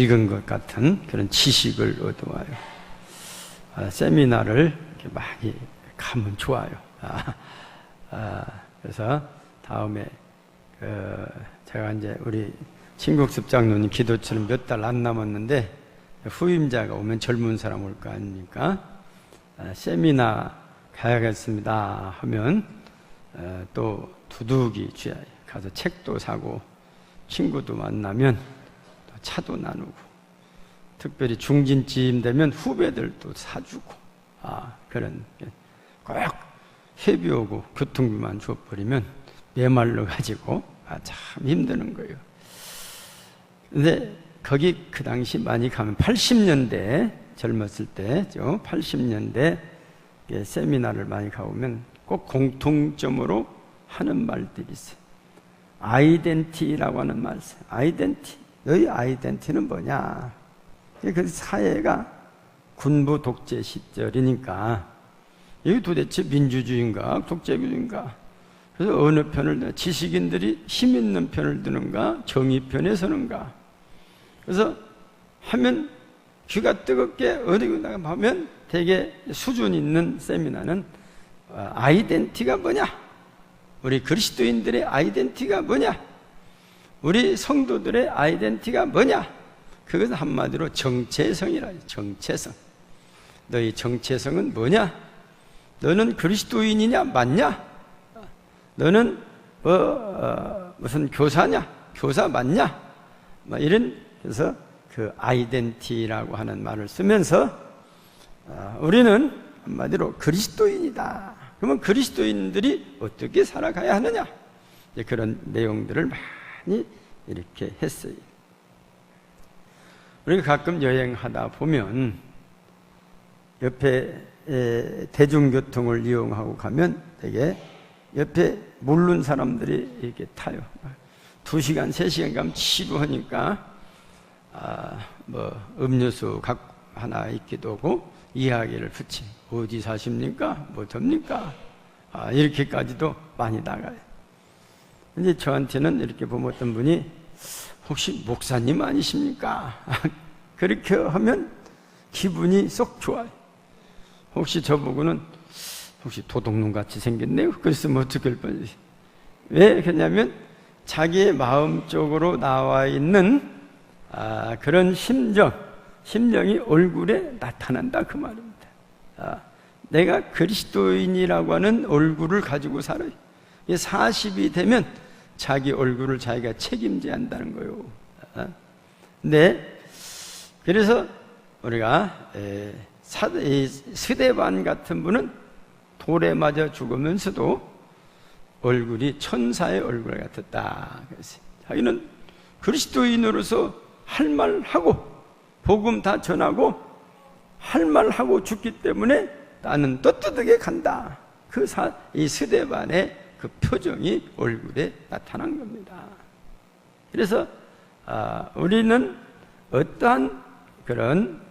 읽은 것 같은 그런 지식을 얻어와요. 세미나를 이렇게 많이 가면 좋아요. 그래서 다음에 제가 이제 우리 진국섭 장로님 기도처럼 몇 달 안 남았는데 후임자가 오면 젊은 사람 올 거 아닙니까? 세미나 가야겠습니다 하면 또 두둑이 쥐어요. 가서 책도 사고 친구도 만나면 또 차도 나누고, 특별히 중진쯤 되면 후배들도 사주고, 그런 꼭 회비 오고 교통비만 줘버리면 메말라 가지고 참 힘드는 거예요. 근데 거기 그 당시 많이 가면 80년대 젊었을 때죠. 80년대 세미나를 많이 가보면 꼭 공통점으로 하는 말들이 있어요. 아이덴티라고 하는 말 있어요. 아이덴티. 너희 아이덴티는 뭐냐? 그 사회가 군부 독재 시절이니까 이게 도대체 민주주의인가 독재주의인가? 그래서 어느 편을, 지식인들이 힘 있는 편을 드는가 정의 편에 서는가? 그래서 하면 귀가 뜨겁게 어디 나가면 되게 수준 있는 세미나는 아이덴티가 뭐냐? 우리 그리스도인들의 아이덴티가 뭐냐? 우리 성도들의 아이덴티가 뭐냐? 그것은 한마디로 정체성이라 해요. 정체성. 너희 정체성은 뭐냐? 너는 그리스도인이냐? 맞냐? 너는 무슨 교사냐? 교사 맞냐? 이런, 그래서 그 아이덴티라고 하는 말을 쓰면서 우리는 한마디로 그리스도인이다. 그러면 그리스도인들이 어떻게 살아가야 하느냐? 그런 내용들을 많이 이렇게 했어요. 우리가 가끔 여행하다 보면 옆에 대중교통을 이용하고 가면 되게 옆에 모르는 사람들이 이렇게 타요. 2시간, 3시간 가면 지루하니까 음료수 하나 있기도 하고 이야기를 붙이 어디 사십니까? 뭐 됩니까? 이렇게까지도 많이 나가요. 근데 저한테는 이렇게 보면 어떤 분이 혹시 목사님 아니십니까? 그렇게 하면 기분이 쏙 좋아요. 혹시 저보고는 혹시 도둑놈 같이 생겼네요? 그랬으면 어떻게 할 뻔했어요. 왜 그러냐면 자기의 마음 쪽으로 나와 있는 그런 심정이 얼굴에 나타난다 그 말입니다. 내가 그리스도인이라고 하는 얼굴을 가지고 살아요. 40이 되면 자기 얼굴을 자기가 책임져야 한다는 거예요. 네, 그래서 우리가 스데반 같은 분은 돌에 맞아 죽으면서도 얼굴이 천사의 얼굴 같았다. 그래서 자기는 그리스도인으로서 할 말하고 복음 다 전하고 할 말하고 죽기 때문에 나는 떳떳하게 간다. 이 스데반의 그 표정이 얼굴에 나타난 겁니다. 그래서 우리는 어떠한 그런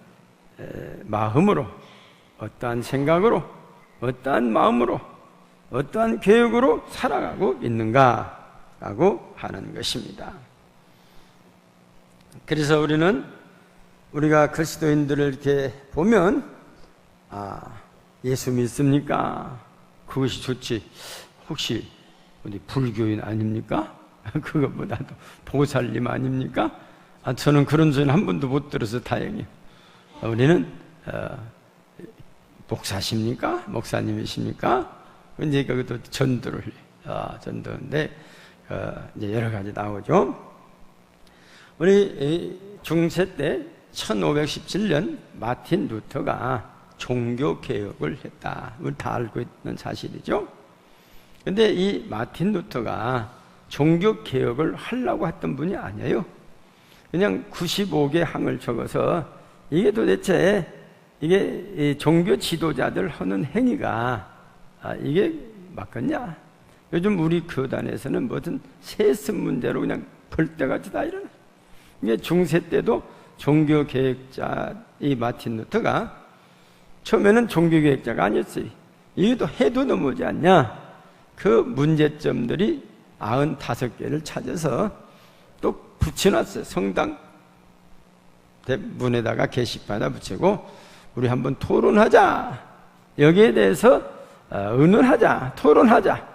마음으로, 어떠한 생각으로, 어떠한 마음으로, 어떠한 계획으로 살아가고 있는가라고 하는 것입니다. 그래서 우리가 그리스도인들을 이렇게 보면 예수 믿습니까? 그것이 좋지. 혹시 어디 불교인 아닙니까? 그것보다도 보살님 아닙니까? 저는 그런 소리는 한 번도 못 들어서 다행이에요. 우리는 목사십니까? 목사님이십니까? 이제 그것도 전도를 전도인데 이제 여러 가지 나오죠. 우리 중세 때 1517년 마틴 루터가 종교 개혁을 했다. 우리 다 알고 있는 사실이죠. 근데 이 마틴 루터가 종교 개혁을 하려고 했던 분이 아니에요. 그냥 95개 항을 적어서 이게 도대체 이게 종교 지도자들 하는 행위가 이게 맞겠냐? 요즘 우리 교단에서는 무슨 세습 문제로 그냥 벌떼같이 다 일어나. 이게 중세 때도 종교 개혁자 이 마틴 루터가 처음에는 종교 개혁자가 아니었어요. 이것도 해도 넘어오지 않냐? 그 문제점들이 95개를 찾아서 또 붙여놨어요. 성당 문에다가 게시판에다 붙이고 우리 한번 토론하자. 여기에 대해서 의논하자. 토론하자.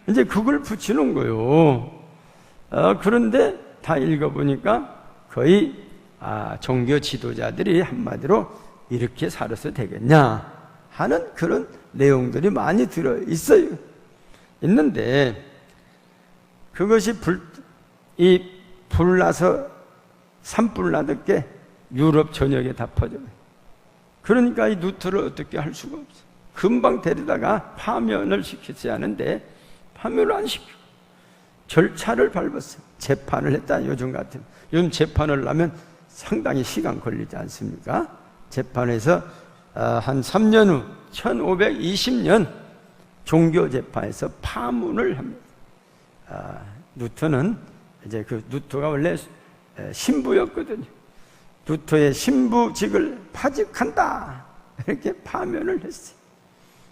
이제 그걸 붙이는 거예요. 그런데 다 읽어보니까 거의 종교 지도자들이 한마디로 이렇게 살아서 되겠냐 하는 그런 내용들이 많이 들어있어요. 있는데 그것이 불나서 산불 나듯게 유럽 전역에 다 퍼져요. 그러니까 이 루터를 어떻게 할 수가 없어요. 금방 데려다가 파면을 시켰어야 하는데 파면을 안 시키고 절차를 밟았어요. 재판을 했다. 요즘 재판을 하면 상당히 시간 걸리지 않습니까? 재판에서 한 3년 후 1520년 종교재판에서 파문을 합니다. 루터는 이제 루터가 원래 신부였거든요. 루터의 신부직을 파직한다. 이렇게 파면을 했어요.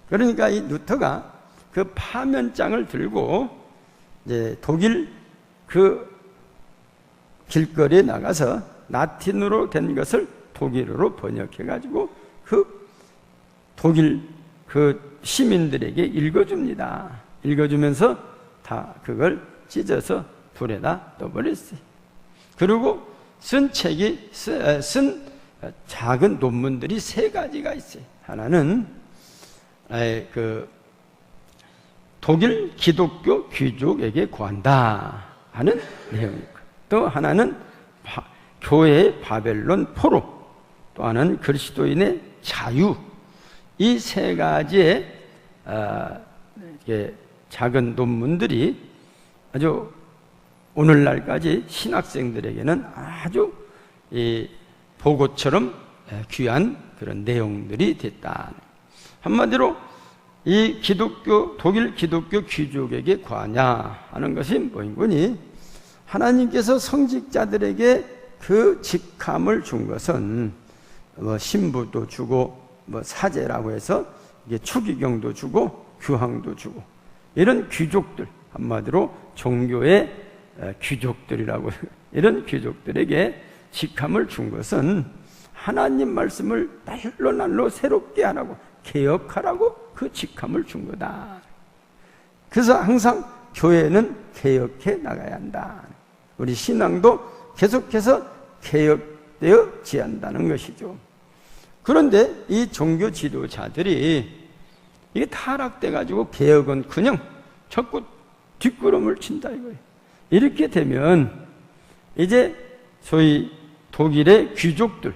그러니까 이 루터가 그 파면장을 들고 이제 독일 그 길거리에 나가서 라틴으로 된 것을 독일어로 번역해가지고 그 독일 그 시민들에게 읽어줍니다. 읽어주면서 다 그걸 찢어서 불에다 떠버렸어요. 그리고 쓴 작은 논문들이 3가지가 있어요. 하나는 그 독일 기독교 귀족에게 구한다 하는 내용이고, 또 하나는 교회의 바벨론 포로, 또 하나는 그리스도인의 자유. 이 3가지의 작은 논문들이 아주 오늘날까지 신학생들에게는 아주 보고처럼 귀한 그런 내용들이 됐다. 한마디로 이 독일 기독교 귀족에게 구하냐 하는 것이 뭐인거니, 하나님께서 성직자들에게 그 직함을 준 것은 신부도 주고 사제라고 해서 이게 추기경도 주고 규황도 주고, 이런 귀족들, 한마디로 종교의 귀족들이라고, 이런 귀족들에게 직함을 준 것은 하나님 말씀을 날로 새롭게 하라고, 개혁하라고 그 직함을 준 거다. 그래서 항상 교회는 개혁해 나가야 한다. 우리 신앙도 계속해서 개혁되어져야 한다는 것이죠. 그런데 이 종교 지도자들이 이게 타락돼가지고 개혁은 그냥 자꾸 뒷걸음을 친다 이거예요. 이렇게 되면 이제 소위 독일의 귀족들,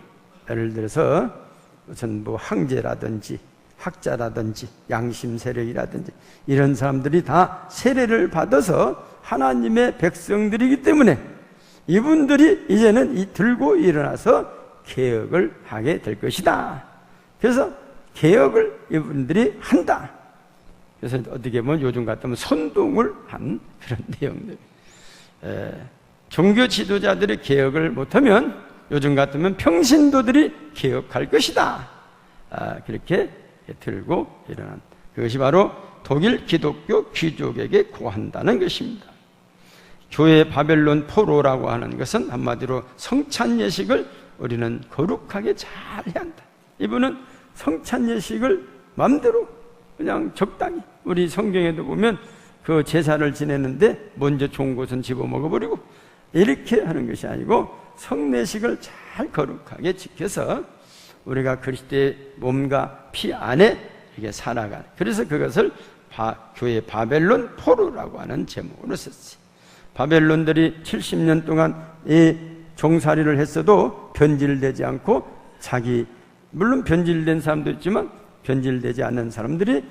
예를 들어서 무슨 황제라든지 학자라든지 양심 세력이라든지 이런 사람들이 다 세례를 받아서 하나님의 백성들이기 때문에 이분들이 이제는 들고 일어나서 개혁을 하게 될 것이다. 그래서 개혁을 이분들이 한다. 그래서 어떻게 보면 요즘 같으면 선동을 한 그런 내용들. 종교 지도자들이 개혁을 못하면 요즘 같으면 평신도들이 개혁할 것이다. 그렇게 들고 일어난 그것이 바로 독일 기독교 귀족에게 구한다는 것입니다. 교회 바벨론 포로라고 하는 것은 한마디로 성찬 예식을 우리는 거룩하게 잘 해야 한다. 이분은 성찬 예식을 마음대로 그냥 적당히, 우리 성경에도 보면 그 제사를 지내는데 먼저 좋은 것은 집어먹어버리고 이렇게 하는 것이 아니고 성례식을 잘 거룩하게 지켜서 우리가 그리스도의 몸과 피 안에 이렇게 살아가는, 그래서 그것을 교회 바벨론 포로라고 하는 제목으로 썼어요. 바벨론들이 70년 동안 이 종살이를 했어도 변질되지 않고 물론 변질된 사람도 있지만 변질되지 않는 사람들이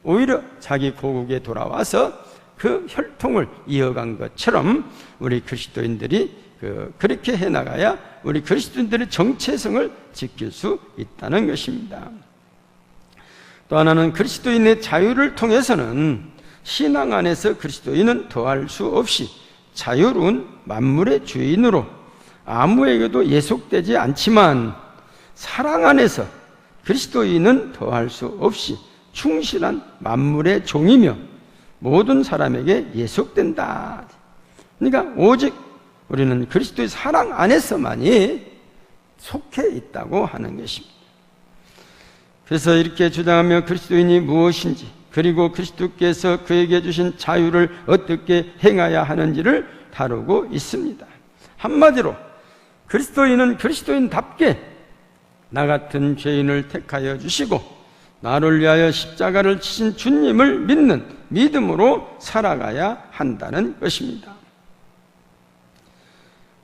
오히려 자기 고국에 돌아와서 그 혈통을 이어간 것처럼 우리 그리스도인들이 그렇게 해나가야 우리 그리스도인들의 정체성을 지킬 수 있다는 것입니다. 또 하나는 그리스도인의 자유를 통해서는 신앙 안에서 그리스도인은 더할 수 없이 자유로운 만물의 주인으로 아무에게도 예속되지 않지만 사랑 안에서 그리스도인은 더할 수 없이 충실한 만물의 종이며 모든 사람에게 예속된다. 그러니까 오직 우리는 그리스도의 사랑 안에서만이 속해 있다고 하는 것입니다. 그래서 이렇게 주장하며 그리스도인이 무엇인지, 그리고 그리스도께서 그에게 주신 자유를 어떻게 행해야 하는지를 다루고 있습니다. 한마디로 그리스도인은 그리스도인답게 나 같은 죄인을 택하여 주시고 나를 위하여 십자가를 지신 주님을 믿는 믿음으로 살아가야 한다는 것입니다.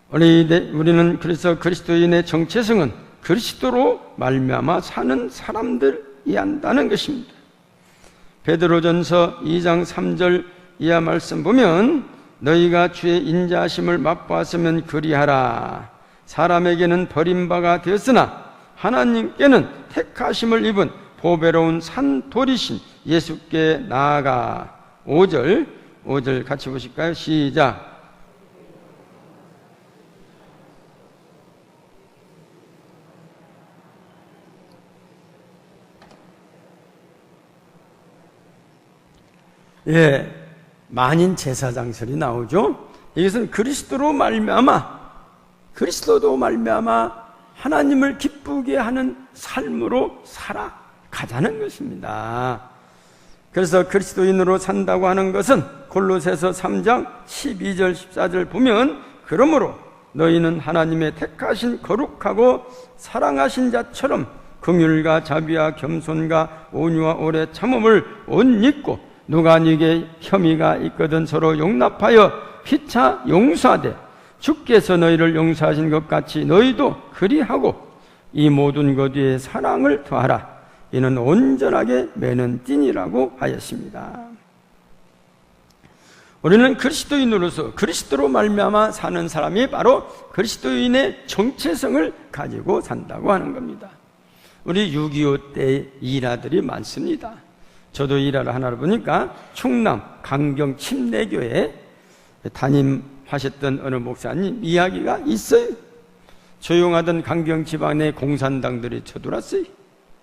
우리는 그래서 그리스도인의 정체성은 그리스도로 말미암아 사는 사람들이 한다는 것입니다. 베드로전서 2장 3절 이하 말씀 보면 너희가 주의 인자하심을 맛보았으면 그리하라. 사람에게는 버림바가 되었으나 하나님께는 택하심을 입은 보배로운 산돌이신 예수께 나아가. 5절 같이 보실까요? 시작. 예, 만인 제사장설이 나오죠. 이것은 그리스도로 말미암아, 그리스도도 말미암아 하나님을 기쁘게 하는 삶으로 살아가자는 것입니다. 그래서 그리스도인으로 산다고 하는 것은 골로새서 3장 12절 14절 보면 그러므로 너희는 하나님의 택하신 거룩하고 사랑하신 자처럼 긍휼과 자비와 겸손과 온유와 오래 참음을 옷 입고 누가 네게 혐의가 있거든 서로 용납하여 피차 용서하되 주께서 너희를 용서하신 것 같이 너희도 그리하고 이 모든 것 위에 사랑을 더하라. 이는 온전하게 매는 띠니라고 하였습니다. 우리는 그리스도인으로서 그리스도로 말미암아 사는 사람이 바로 그리스도인의 정체성을 가지고 산다고 하는 겁니다. 우리 6.25 때 일화들이 많습니다. 저도 일화를 하나를 보니까 충남 강경 침례교회 담임하셨던 어느 목사님 이야기가 있어요. 조용하던 강경 지방의 공산당들이 쳐들어왔어요.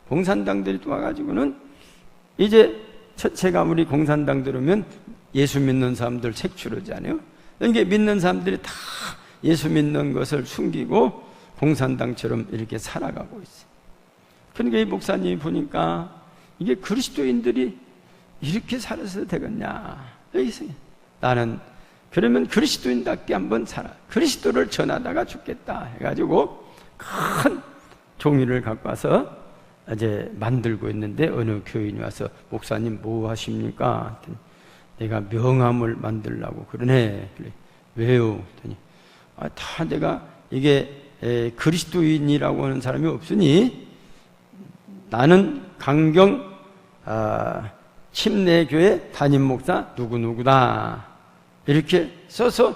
공산당들이 와가지고는 이제 제가 우리 공산당 들으면 예수 믿는 사람들 색출하잖아요. 그러니까 믿는 사람들이 다 예수 믿는 것을 숨기고 공산당처럼 이렇게 살아가고 있어요. 그러니까 이 목사님이 보니까 이게 그리스도인들이 이렇게 살아서 되겠냐. 여기서 나는 그러면 그리스도인답게 한번 살아. 그리스도를 전하다가 죽겠다 해가지고 큰 종이를 갖고 와서 이제 만들고 있는데 어느 교인이 와서 목사님 뭐 하십니까? 내가 명함을 만들려고 그러네. 왜요? 다 내가 이게 그리스도인이라고 하는 사람이 없으니 나는 강경 침례교회 담임 목사 누구누구다 이렇게 써서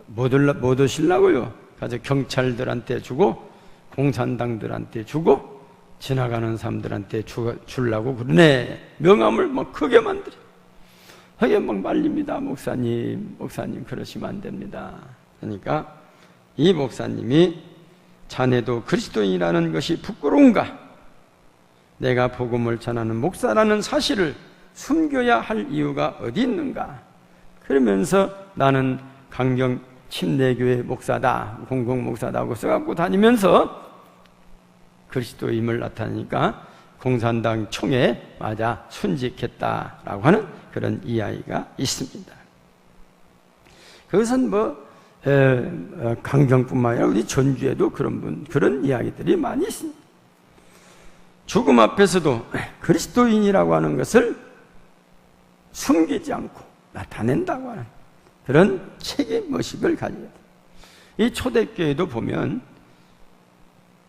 못 오시려고요. 가서 경찰들한테 주고 공산당들한테 주고 지나가는 사람들한테 주려고 그러네. 명함을 막 크게 만들어. 하게 막 말립니다. 목사님 그러시면 안 됩니다. 그러니까 이 목사님이 자네도 그리스도인이라는 것이 부끄러운가? 내가 복음을 전하는 목사라는 사실을 숨겨야 할 이유가 어디 있는가? 그러면서 나는 강경 침례교회 목사다, 공공목사다고 써갖고 다니면서 그리스도임을 나타내니까 공산당 총에 맞아 순직했다라고 하는 그런 이야기가 있습니다. 그것은 강경뿐만 아니라 우리 전주에도 그런 이야기들이 많이 있습니다. 죽음 앞에서도 그리스도인이라고 하는 것을 숨기지 않고 나타낸다고 하는 그런 책임의식을 가져야 돼요. 이 초대교회도 보면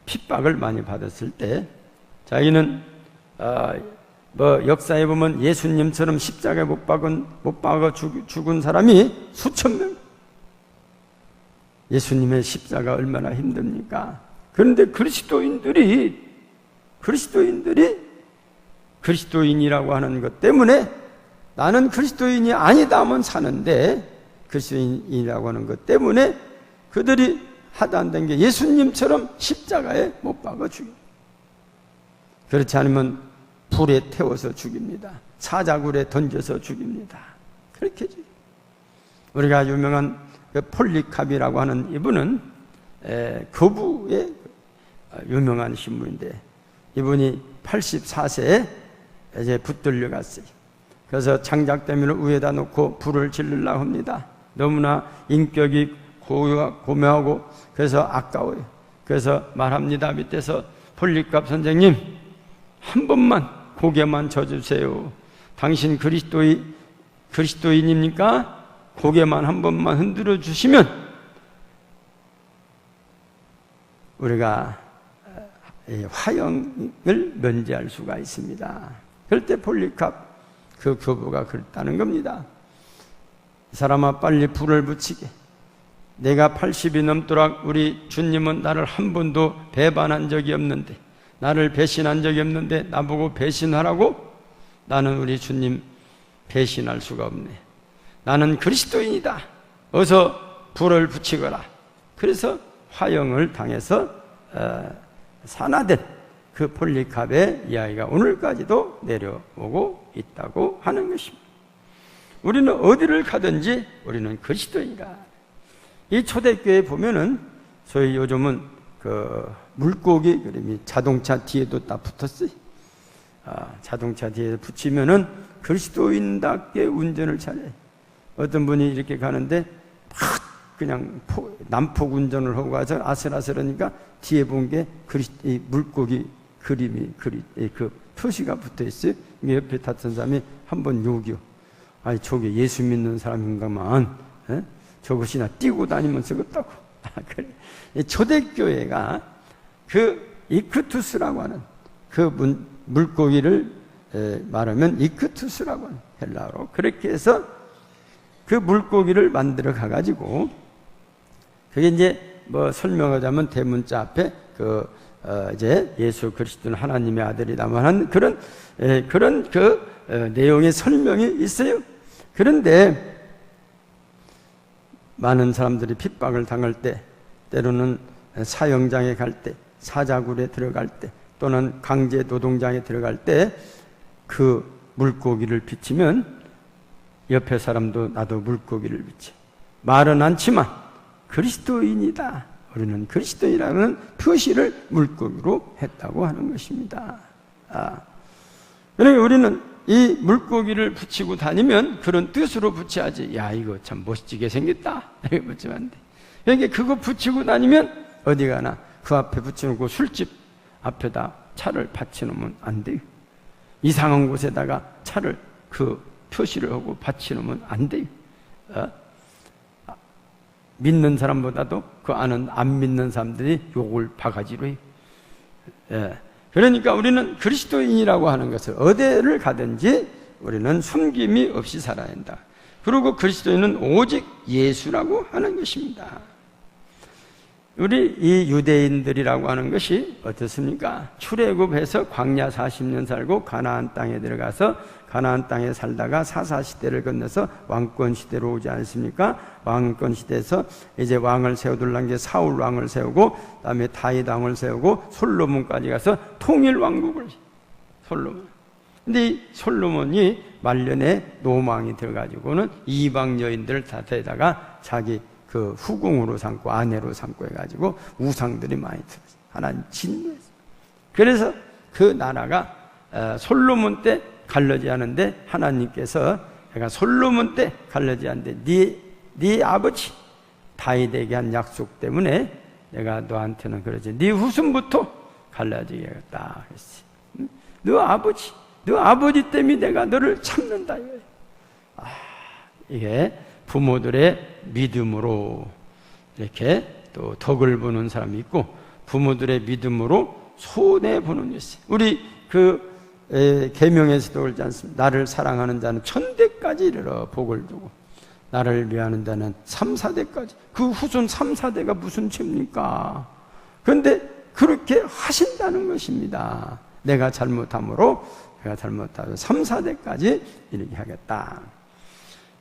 핍박을 많이 받았을 때 자기는 역사에 보면 예수님처럼 십자가에 못 박아 죽은 사람이 수천 명. 예수님의 십자가 얼마나 힘듭니까? 그런데 그리스도인들이 그리스도인이라고 하는 것 때문에 나는 그리스도인이 아니다 하면 사는데 그리스도인이라고 하는 것 때문에 그들이 하도 안 된 게 예수님처럼 십자가에 못 박아 죽입니다. 그렇지 않으면 불에 태워서 죽입니다. 사자굴에 던져서 죽입니다. 그렇게 죽입니다. 우리가 유명한 폴리캅이라고 하는 이분은 교부의 유명한 신부인데 이분이 84세에 이제 붙들려 갔어요. 그래서 장작대문을 위에다 놓고 불을 지르려고 합니다. 너무나 인격이 고묘하고 그래서 아까워요. 그래서 말합니다. 밑에서 폴리캅 선생님, 한 번만 고개만 져주세요. 당신 그리스도인입니까? 고개만 한 번만 흔들어 주시면 우리가 화형을 면제할 수가 있습니다. 그럴 때 폴리캅 그 교부가 그랬다는 겁니다. 이 사람아, 빨리 불을 붙이게. 내가 80이 넘도록 우리 주님은 나를 한 번도 배반한 적이 없는데, 나를 배신한 적이 없는데 나보고 배신하라고? 나는 우리 주님 배신할 수가 없네. 나는 그리스도인이다. 어서 불을 붙이거라. 그래서 화형을 당해서 산화된 그 폴리캅의 이야기가 오늘까지도 내려오고 있다고 하는 것입니다. 우리는 어디를 가든지 우리는 그리스도인이다. 이 초대교회에 보면은 소위 요즘은 그 물고기 그림이 자동차 뒤에도 다 붙었어요. 자동차 뒤에 붙이면은 그리스도인답게 운전을 잘해. 어떤 분이 이렇게 가는데 막 그냥 난폭 운전을 하고 가서 아슬아슬하니까 뒤에 본 게 물고기 그림이 그 표시가 붙어 있어요. 옆에 탔던 사람이 한번 욕이요. 아니 저게 예수 믿는 사람인가만 저것이나 띄고 다니면서 그렇다고. 그래. 초대교회가 그 이크투스라고 하는 그 물고기를 말하면 이크투스라고 하는 헬라어로 그렇게 해서 그 물고기를 만들어 가가지고 그게 이제 뭐 설명하자면 대문자 앞에 이제 예수 그리스도는 하나님의 아들이다만 한 그런 내용의 설명이 있어요. 그런데 많은 사람들이 핍박을 당할 때, 때로는 사형장에 갈 때, 사자굴에 들어갈 때, 또는 강제 노동장에 들어갈 때 그 물고기를 비치면 옆에 사람도 나도 물고기를 비치. 말은 않지만 그리스도인이다. 우리는 그리스도인이라는 표시를 물고기로 했다고 하는 것입니다. 그러니까 우리는 이 물고기를 붙이고 다니면 그런 뜻으로 붙여야지. 야, 이거 참 멋지게 생겼다. 이렇게 붙이면 안 돼. 그러니까 그거 붙이고 다니면 어디 가나 그 앞에 붙여놓고 술집 앞에다 차를 받쳐놓으면 안 돼요. 이상한 곳에다가 차를 그 표시를 하고 받쳐놓으면 안 돼요. 믿는 사람보다도 그 안 믿는 사람들이 욕을 바가지로 해요. 그러니까 우리는 그리스도인이라고 하는 것을 어디를 가든지 우리는 숨김이 없이 살아야 한다. 그리고 그리스도인은 오직 예수라고 하는 것입니다. 우리 이 유대인들이라고 하는 것이 어떻습니까? 출애굽해서 광야 40년 살고 가나안 땅에 들어가서 가나안 땅에 살다가 사사시대를 건너서 왕권시대로 오지 않습니까? 왕권시대에서 이제 왕을 세워둘란 게 사울 왕을 세우고 그 다음에 다윗 왕을 세우고 솔로몬까지 가서 통일왕국을 솔로몬. 근데 이 솔로몬이 말년에 노망이 들어가지고는 이방 여인들을 다 데다가 자기 그 후궁으로 삼고 아내로 삼고 해가지고 우상들이 많이 들었어요. 하나님 진노했어요. 그래서 그 나라가 솔로몬 때 갈라지 않은데 하나님께서 내가 솔로몬 때 갈라지 않는데 네 아버지 다윗에게 한 약속 때문에 내가 너한테는 그러지 네 후손부터 갈라지겠다 그랬어요. 너 아버지 때문에 내가 너를 참는다 이거예요. 이게 부모들의 믿음으로 이렇게 또 덕을 보는 사람이 있고 부모들의 믿음으로 손해 보는 것이 우리 계명에서도 그러지 않습니까? 나를 사랑하는 자는 1000대까지 이르러 복을 주고 나를 미워하는 자는 3, 4대까지 그 후손 3, 4대가 무슨 죄입니까? 그런데 그렇게 하신다는 것입니다. 내가 잘못함으로 내가 잘못하고 3, 4대까지 이렇게 하겠다.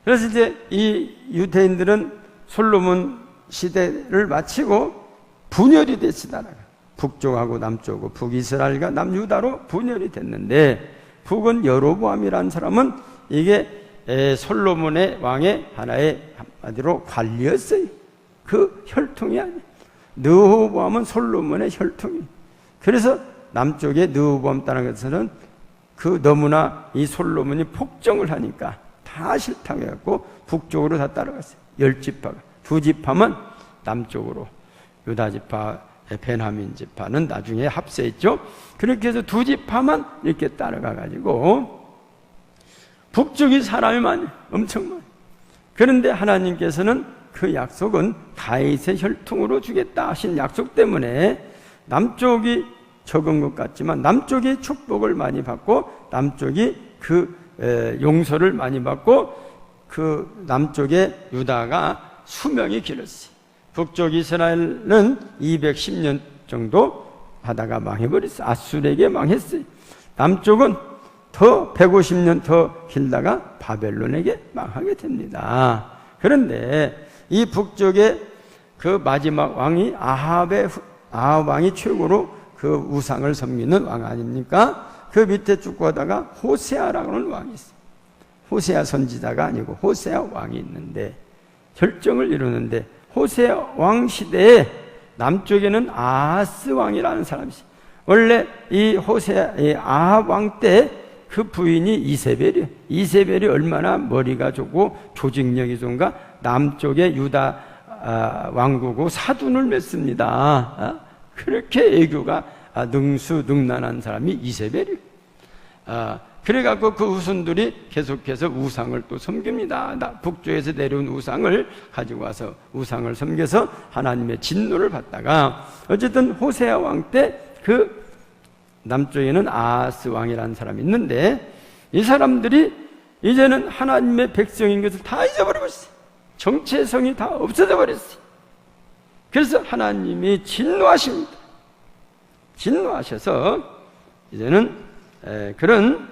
그래서 이제 이 유대인들은 솔로몬 시대를 마치고 분열이 됐으다라가 북쪽하고 남쪽하고 북이스라엘과 남유다로 분열이 됐는데 북은 여로보암이라는 사람은 이게 솔로몬의 왕의 하나의 한마디로 관리였어요. 그 혈통이 아니에요. 르호보암은 솔로몬의 혈통이에요. 그래서 남쪽에 르호보암 따라간 것은 그 너무나 이 솔로몬이 폭정을 하니까 다 싫다고 해갖고 북쪽으로 다 따라갔어요. 10지파가. 2지파만 남쪽으로, 유다 지파, 베냐민 지파는 나중에 합세했죠. 그렇게 해서 2지파만 이렇게 따라가가지고 북쪽이 사람이 많아요. 엄청 많아요. 그런데 하나님께서는 그 약속은 다윗의 혈통으로 주겠다 하신 약속 때문에 남쪽이 적은 것 같지만 남쪽이 축복을 많이 받고 남쪽이 그 용서를 많이 받고 그 남쪽의 유다가 수명이 길었어요. 북쪽 이스라엘은 210년 정도 하다가 망해버렸어요. 아수르에게 망했어요. 남쪽은 더 150년 더 길다가 바벨론에게 망하게 됩니다. 그런데 이 북쪽의 그 마지막 왕이 아합 왕이 최고로 그 우상을 섬기는 왕 아닙니까? 그 밑에 쭉 가다가 호세아라고 하는 왕이 있어요. 호세아 선지자가 아니고 호세아 왕이 있는데 결정을 이루는데 호세아 왕 시대에 남쪽에는 아하스 왕이라는 사람이 있어요. 원래 이 호세아 아합 왕 때 그 부인이 이세벨이에요. 이세벨이 얼마나 머리가 좋고 조직력이 좋은가? 남쪽의 유다 왕국하고 사돈을 맺습니다. 그렇게 애교가 능수능란한 사람이 이세벨이에요. 그래갖고 그 후손들이 계속해서 우상을 또 섬깁니다. 북쪽에서 내려온 우상을 가지고 와서 우상을 섬겨서 하나님의 진노를 받다가 어쨌든 호세아 왕 때 그 남쪽에는 아하스 왕이라는 사람이 있는데 이 사람들이 이제는 하나님의 백성인 것을 다 잊어버려버렸어요. 정체성이 다 없어져 버렸어요. 그래서 하나님이 진노하십니다. 진노하셔서 이제는 그런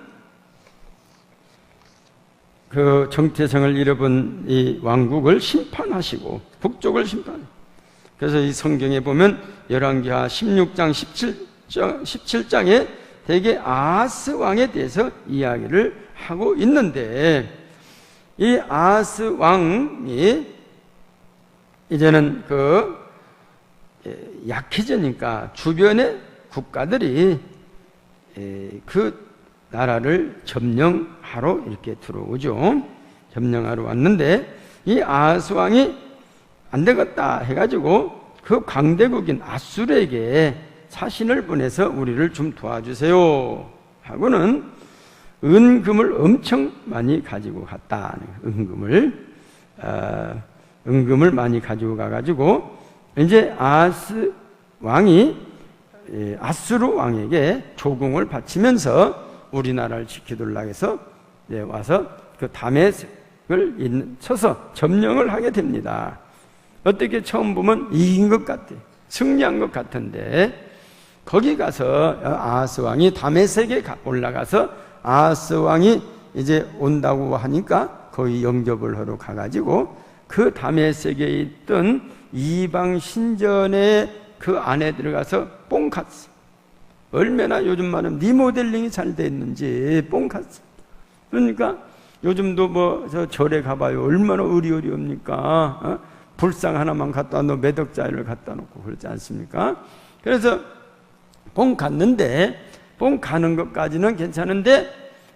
그 정체성을 잃어본 이 왕국을 심판하시고 북쪽을 심판해요. 그래서 이 성경에 보면 열왕기하 16장 17장에 대개 아하스 왕에 대해서 이야기를 하고 있는데 이 아하스 왕이 이제는 그 약해지니까 주변의 국가들이 그 나라를 점령하러 이렇게 들어오죠. 점령하러 왔는데 이 아하스 왕이 안 되겠다 해가지고 그 강대국인 아수르에게 사신을 보내서 우리를 좀 도와주세요 하고는 은금을 엄청 많이 가지고 갔다. 은금을 많이 가지고 가가지고 이제 아하스 왕이 아수르 왕에게 조공을 바치면서 우리나라를 지키도록 해서 와서 그 다메섹을 쳐서 점령을 하게 됩니다. 어떻게 처음 보면 이긴 것 같아요. 승리한 것 같은데 거기 가서 아하스 왕이 다메섹에 올라가서 아하스 왕이 이제 온다고 하니까 거기 영접을 하러 가가지고 그 다메섹에 있던 이방 신전의 그 안에 들어가서 뽕 갔어. 얼마나 요즘 말하면 리모델링이 잘 돼 있는지 뽕 갔어. 그러니까 요즘도 뭐 저 절에 가봐요. 얼마나 의리의리합니까? 불상 하나만 갖다 놓고 몇 억짜리를 갖다 놓고 그렇지 않습니까? 그래서 뽕 갔는데 뽕 가는 것까지는 괜찮은데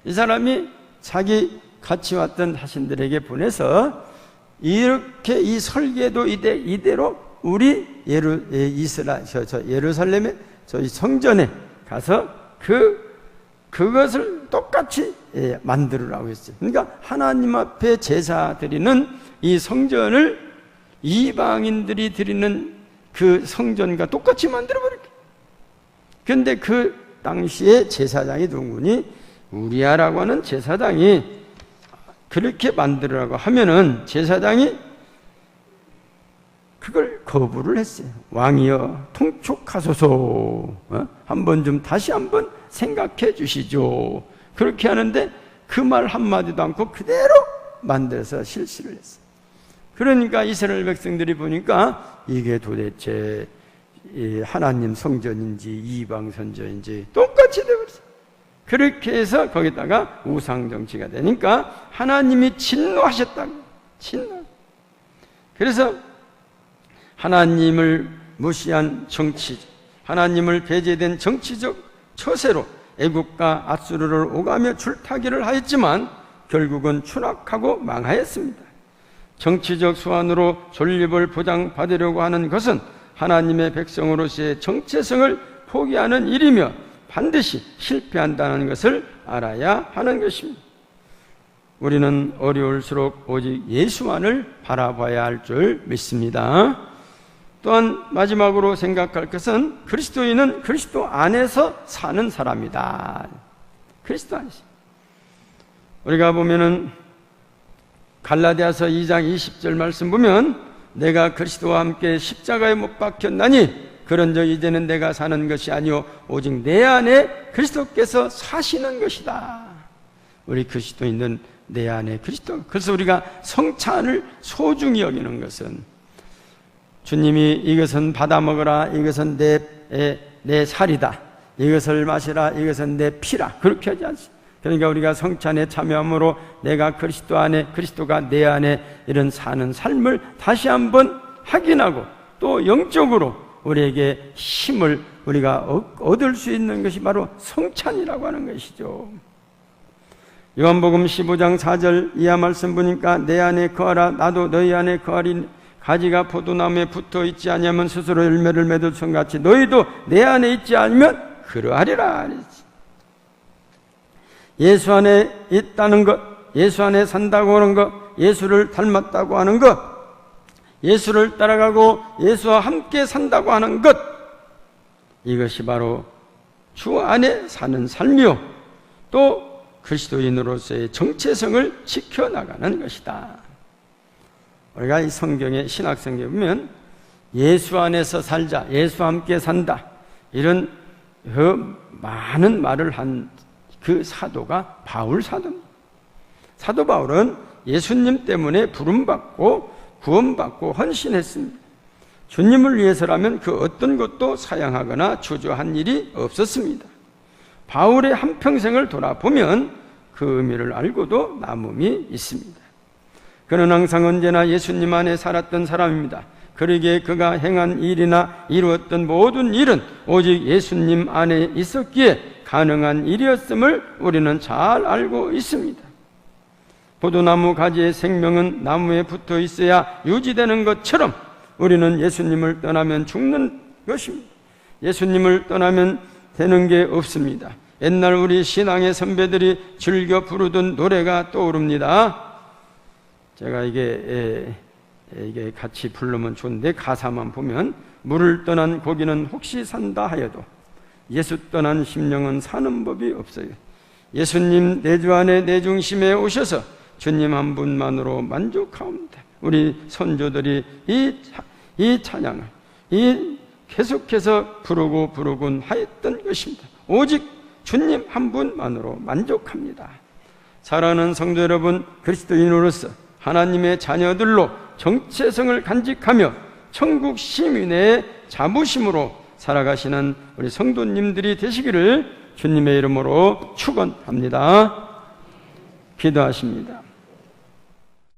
이 사람이 자기 같이 왔던 자신들에게 보내서 이렇게 이 설계도 이대로 우리 예루살렘의 저희 성전에 가서 그것을 똑같이 만들으라고 했어요. 그러니까 하나님 앞에 제사 드리는 이 성전을 이방인들이 드리는 그 성전과 똑같이 만들어버릴게. 그런데 그 당시에 제사장이 누구니? 우리아라고 하는 제사장이 그렇게 만들으라고 하면은 제사장이 그걸 거부를 했어요. 왕이여 통촉하소서, 한번 좀 다시 한번 생각해 주시죠. 그렇게 하는데 그 말 한마디도 않고 그대로 만들어서 실시를 했어요. 그러니까 이스라엘 백성들이 보니까 이게 도대체 하나님 성전인지 이방 성전인지 똑같이 되어버렸어요. 그렇게 해서 거기다가 우상정치가 되니까 하나님이 진노하셨다고. 진노. 그래서 하나님을 무시한 정치, 하나님을 배제된 정치적 처세로 애국과 아수르를 오가며 줄타기를 하였지만 결국은 추락하고 망하였습니다. 정치적 수완으로 존립을 보장받으려고 하는 것은 하나님의 백성으로서의 정체성을 포기하는 일이며 반드시 실패한다는 것을 알아야 하는 것입니다. 우리는 어려울수록 오직 예수만을 바라봐야 할 줄 믿습니다. 또한 마지막으로 생각할 것은 그리스도인은 그리스도 안에서 사는 사람이다. 그리스도 안에서. 우리가 보면은 갈라디아서 2장 20절 말씀 보면 내가 그리스도와 함께 십자가에 못 박혔나니 그런즉 이제는 내가 사는 것이 아니요 오직 내 안에 그리스도께서 사시는 것이다. 우리 그리스도인은 내 안에 그리스도. 그래서 우리가 성찬을 소중히 여기는 것은 주님이 이것은 받아 먹으라, 이것은 내 살이다, 이것을 마시라, 이것은 내 피라, 그렇게 하지 않습니다. 그러니까 우리가 성찬에 참여함으로 내가 그리스도 안에, 그리스도가 내 안에 이런 사는 삶을 다시 한번 확인하고 또 영적으로 우리에게 힘을 우리가 얻을 수 있는 것이 바로 성찬이라고 하는 것이죠. 요한복음 15장 4절 이하 말씀 보니까 내 안에 거하라 나도 너희 안에 거하리. 가지가 포도나무에 붙어 있지 않으면 스스로 열매를 맺을 것 같이 너희도 내 안에 있지 않으면 그러하리라. 예수 안에 있다는 것, 예수 안에 산다고 하는 것, 예수를 닮았다고 하는 것, 예수를 따라가고 예수와 함께 산다고 하는 것, 이것이 바로 주 안에 사는 삶이요 또 그리스도인으로서의 정체성을 지켜나가는 것이다. 우리가 이 성경에 신학성경에 보면 예수 안에서 살자, 예수와 함께 산다, 이런 많은 말을 한 그 사도가 바울 사도입니다. 사도 바울은 예수님 때문에 부름받고 구원받고 헌신했습니다. 주님을 위해서라면 그 어떤 것도 사양하거나 주저한 일이 없었습니다. 바울의 한평생을 돌아보면 그 의미를 알고도 남음이 있습니다. 그는 항상 언제나 예수님 안에 살았던 사람입니다. 그러기에 그가 행한 일이나 이루었던 모든 일은 오직 예수님 안에 있었기에 가능한 일이었음을 우리는 잘 알고 있습니다. 포도나무 가지의 생명은 나무에 붙어 있어야 유지되는 것처럼 우리는 예수님을 떠나면 죽는 것입니다. 예수님을 떠나면 되는 게 없습니다. 옛날 우리 신앙의 선배들이 즐겨 부르던 노래가 떠오릅니다. 제가 이게 같이 부르면 좋은데 가사만 보면 물을 떠난 고기는 혹시 산다 하여도 예수 떠난 심령은 사는 법이 없어요. 예수님 내주 안에 내 중심에 오셔서 주님 한 분만으로 만족하옵니다. 우리 선조들이 이 찬양을 계속해서 부르곤 하였던 것입니다. 오직 주님 한 분만으로 만족합니다. 사랑하는 성도 여러분, 그리스도인으로서 하나님의 자녀들로 정체성을 간직하며 천국 시민의 자부심으로 살아가시는 우리 성도님들이 되시기를 주님의 이름으로 축원합니다. 기도하십니다.